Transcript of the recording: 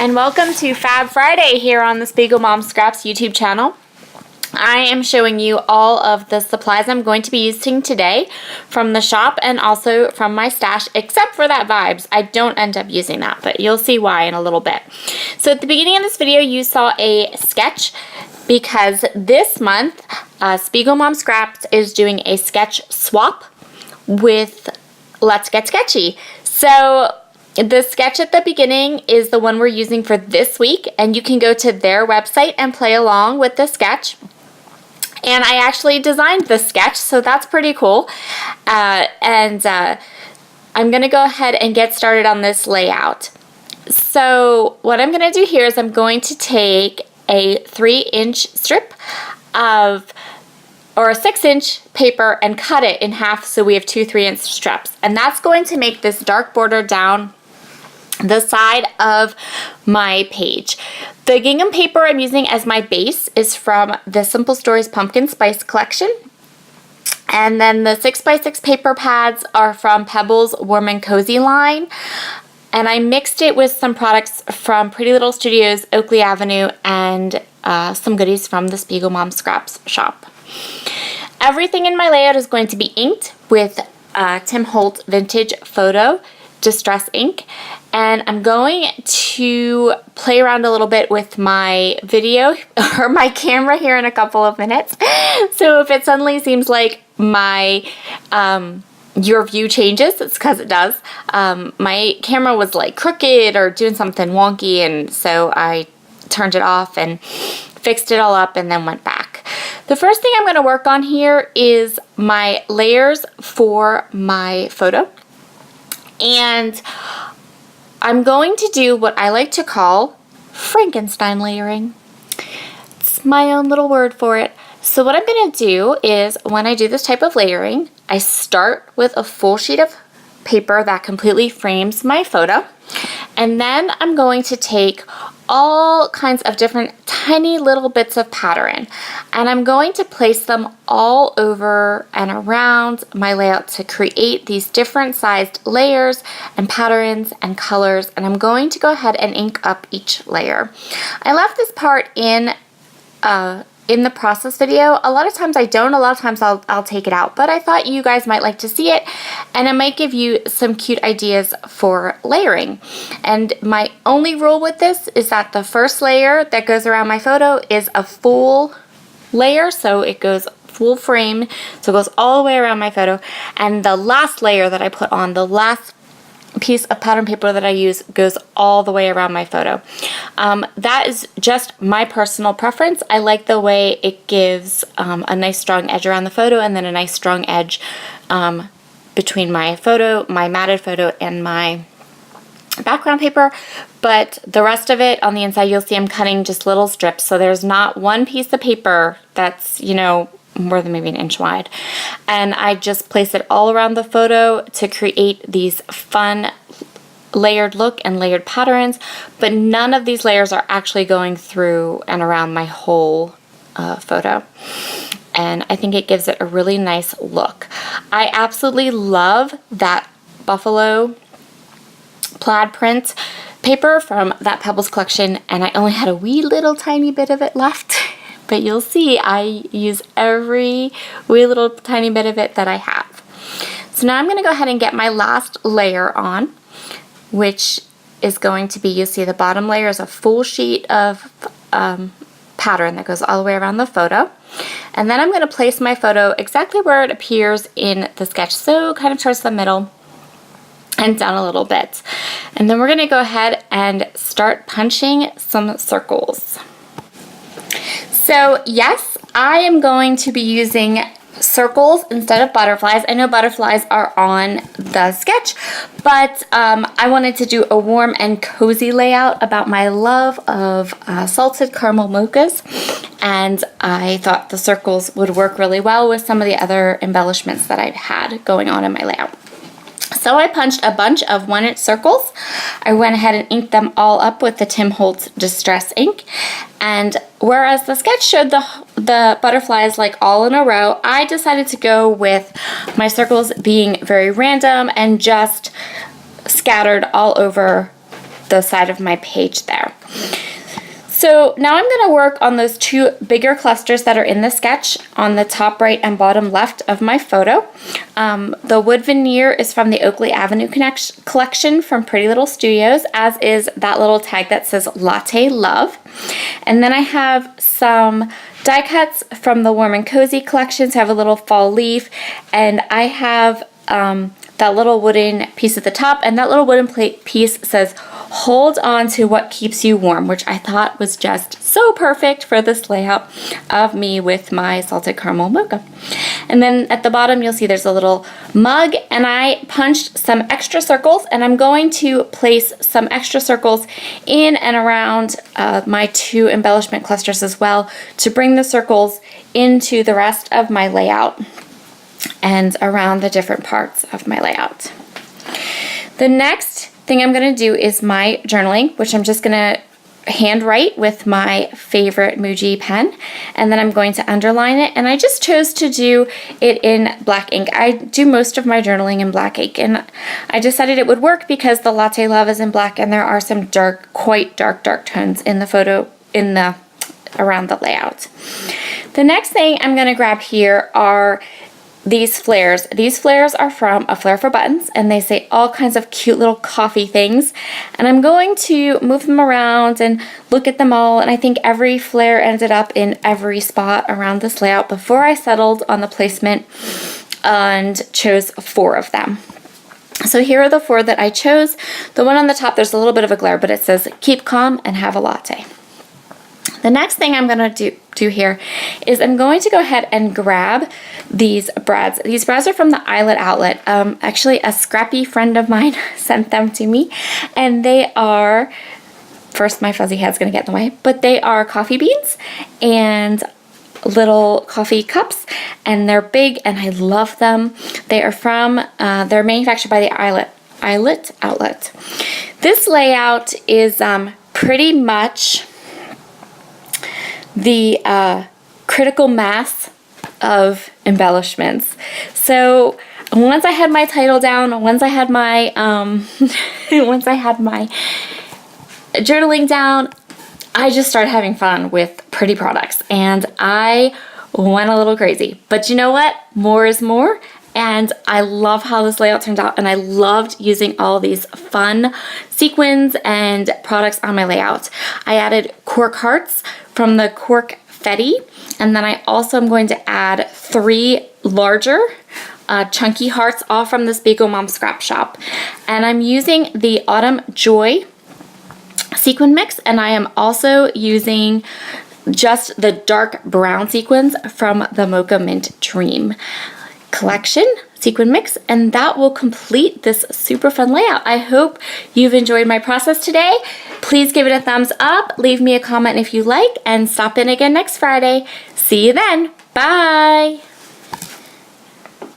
And welcome to Fab Friday here on the Spiegelmom Scraps YouTube channel. I am showing you all of the supplies I'm going to be using today from the shop and also from my stash, except for that Vibes. I don't end up using that, but you'll see why in a little bit. So at the beginning of this video, you saw a sketch because this month, Spiegelmom Scraps is doing a sketch swap with Let's Get Sketchy. So the sketch at the beginning is the one we're using for this week, and you can go to their website and play along with the sketch. And I actually designed the sketch, so that's pretty cool. I'm going to go ahead and get started on this layout. So what I'm going to do here is I'm going to take a 3-inch strip or a 6-inch paper and cut it in half so we have two 3-inch strips. And that's going to make this dark border down the side of my page. The gingham paper I'm using as my base is from the Simple Stories Pumpkin Spice collection. And then the 6x6 paper pads are from Pebbles Warm and Cozy line. And I mixed it with some products from Pretty Little Studios, Oakley Avenue, and some goodies from the Spiegelmom Scraps shop. Everything in my layout is going to be inked with Tim Holtz Vintage Photo Distress ink, and I'm going to play around a little bit with my video or my camera here in a couple of minutes. So if it suddenly seems like my your view changes, it's because it does. My camera was like crooked or doing something wonky, and so I turned it off and fixed it all up and then went back. The first thing I'm going to work on here is my layers for my photo. And I'm going to do what I like to call Frankenstein layering. It's my own little word for it. So what I'm going to do is when I do this type of layering, I start with a full sheet of paper that completely frames my photo. And then I'm going to take all kinds of different tiny little bits of pattern, and I'm going to place them all over and around my layout to create these different sized layers and patterns and colors, and I'm going to go ahead and ink up each layer. I left this part in the process video. A lot of times I don't, a lot of times I'll take it out, but I thought you guys might like to see it, and it might give you some cute ideas for layering. And my only rule with this is that the first layer that goes around my photo is a full layer, so it goes full frame, so it goes all the way around my photo, and the last layer that I put on, the last piece of pattern paper that I use, goes all the way around my photo. That is just my personal preference. I like the way it gives a nice strong edge around the photo and then a nice strong edge between my photo, my matted photo, and my background paper. But the rest of it on the inside, you'll see I'm cutting just little strips, so there's not one piece of paper that's, you know, more than maybe an inch wide. And I just place it all around the photo to create these fun layered look and layered patterns, but none of these layers are actually going through and around my whole photo. And I think it gives it a really nice look. I absolutely love that buffalo plaid print paper from that Pebbles collection, and I only had a wee little tiny bit of it left. But you'll see I use every wee little tiny bit of it that I have. So now I'm going to go ahead and get my last layer on, which is going to be, you'll see the bottom layer is a full sheet of pattern that goes all the way around the photo. And then I'm going to place my photo exactly where it appears in the sketch, so kind of towards the middle and down a little bit. And then we're going to go ahead and start punching some circles. So yes, I am going to be using circles instead of butterflies. I know butterflies are on the sketch, but I wanted to do a warm and cozy layout about my love of salted caramel mochas, and I thought the circles would work really well with some of the other embellishments that I've had going on in my layout. So I punched a bunch of 1-inch circles. I went ahead and inked them all up with the Tim Holtz Distress ink. And whereas the sketch showed the butterflies like all in a row, I decided to go with my circles being very random and just scattered all over the side of my page there. So now I'm going to work on those two bigger clusters that are in the sketch on the top right and bottom left of my photo. The wood veneer is from the Oakley Avenue collection from Pretty Little Studios, as is that little tag that says Latte Love. And then I have some die cuts from the Warm and Cozy collection, so I have a little fall leaf, and I have that little wooden piece at the top, and that little wooden piece says hold on to what keeps you warm, which I thought was just so perfect for this layout of me with my salted caramel mocha. And then at the bottom you'll see there's a little mug, and I punched some extra circles, and I'm going to place some extra circles in and around my two embellishment clusters as well to bring the circles into the rest of my layout and around the different parts of my layout. The next thing I'm going to do is my journaling, which I'm just going to handwrite with my favorite Muji pen, and then I'm going to underline it, and I just chose to do it in black ink. I do most of my journaling in black ink, and I decided it would work because the Latte Love is in black, and there are some quite dark tones in the photo around the layout. The next thing I'm going to grab here are these flares. These flares are from A Flare for Buttons, and they say all kinds of cute little coffee things. And I'm going to move them around and look at them all, and I think every flare ended up in every spot around this layout before I settled on the placement and chose 4 of them. So here are the 4 that I chose. The one on the top, there's a little bit of a glare, but it says keep calm and have a latte. The next thing I'm going to do here is I'm going to go ahead and grab these brads. These brads are from the Eyelet Outlet. Actually, a scrappy friend of mine sent them to me, and they are, first my fuzzy head's going to get in the way, but they are coffee beans and little coffee cups, and they're big, and I love them. They are from, they're manufactured by the Eyelet Outlet. This layout is pretty much the critical mass of embellishments. So once I had my title down, once I had my journaling down, I just started having fun with pretty products, and I went a little crazy. But you know what? More is more. And I love how this layout turned out, and I loved using all these fun sequins and products on my layout. I added cork hearts from the Cork Fetty, and then I also am going to add 3 larger chunky hearts, all from the Spiegelmom scrap shop. And I'm using the Autumn Joy sequin mix, and I am also using just the dark brown sequins from the Mocha Mint Dream collection sequin mix, and that will complete this super fun layout. I hope you've enjoyed my process today. Please give it a thumbs up, leave me a comment if you like, and stop in again next Friday. See you then. Bye.